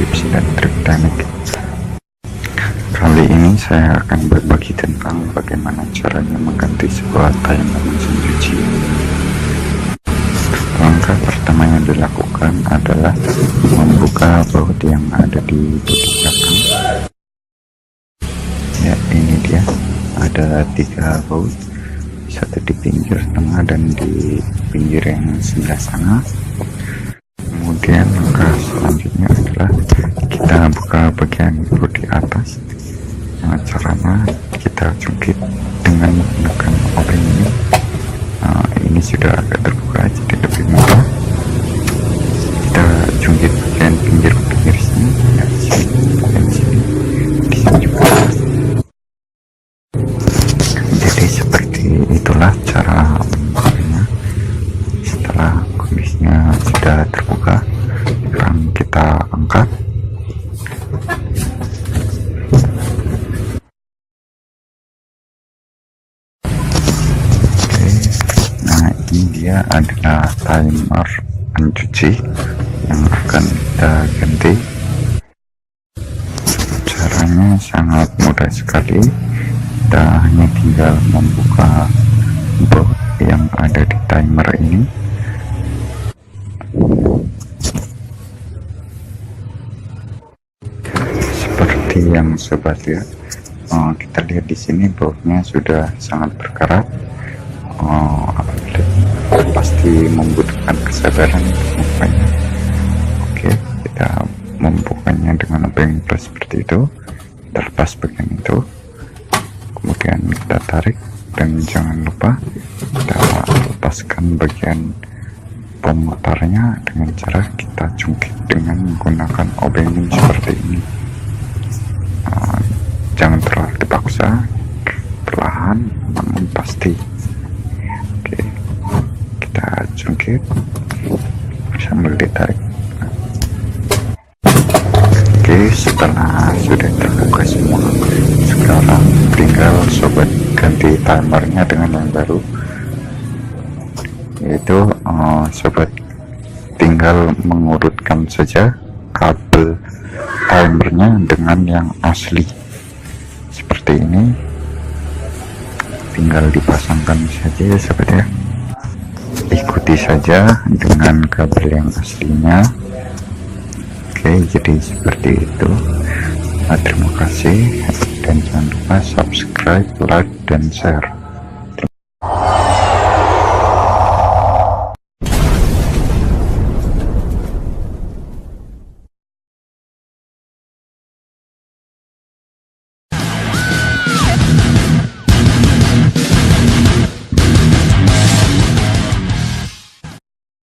tips dan trik teknik. Kali ini saya akan berbagi tentang bagaimana caranya mengganti sebuah timer mesin cuci. Langkah pertama yang dilakukan adalah membuka baut yang ada di bodi belakang. Ya, ini dia, ada 3 baut, satu di pinggir tengah dan di pinggir yang sebelah sana. Kemudian langkah selanjutnya adalah kita buka bagian bodi atas. Caranya kita jungkit dengan menggunakan obeng ini. Ini sudah agak terbuka jadi lebih mudah. Kita jungkit bagian pinggir sini, ya, sini dan sini, di sini juga. Jadi seperti itulah cara membukanya. Setelah kondisinya sudah terbuka, sekarang kita angkat. Ini dia adalah timer pencuci yang akan kita ganti. Caranya sangat mudah sekali, kita hanya tinggal membuka baut yang ada di timer ini. Seperti yang sobat lihat, kita lihat di sini bautnya sudah sangat berkarat. Pasti membutuhkan kesabaran untuk membukanya. Oke, kita membukanya dengan obeng plus seperti itu. Kita lepas bagian itu, kemudian kita tarik, dan jangan lupa kita lepaskan bagian pemutarnya dengan cara kita jungkit dengan menggunakan obeng seperti ini. Jangan terlalu dipaksa, perlahan namun pasti. Jungkit sambil ditarik. Oke, setelah sudah terbuka semua, sekarang tinggal sobat ganti timernya dengan yang baru, yaitu sobat tinggal mengurutkan saja kabel timernya dengan yang asli seperti ini. Tinggal dipasangkan saja ya sobat ya. Ikuti saja dengan kabel yang aslinya. Oke, jadi seperti itu. Terima kasih dan jangan lupa subscribe, like, dan share.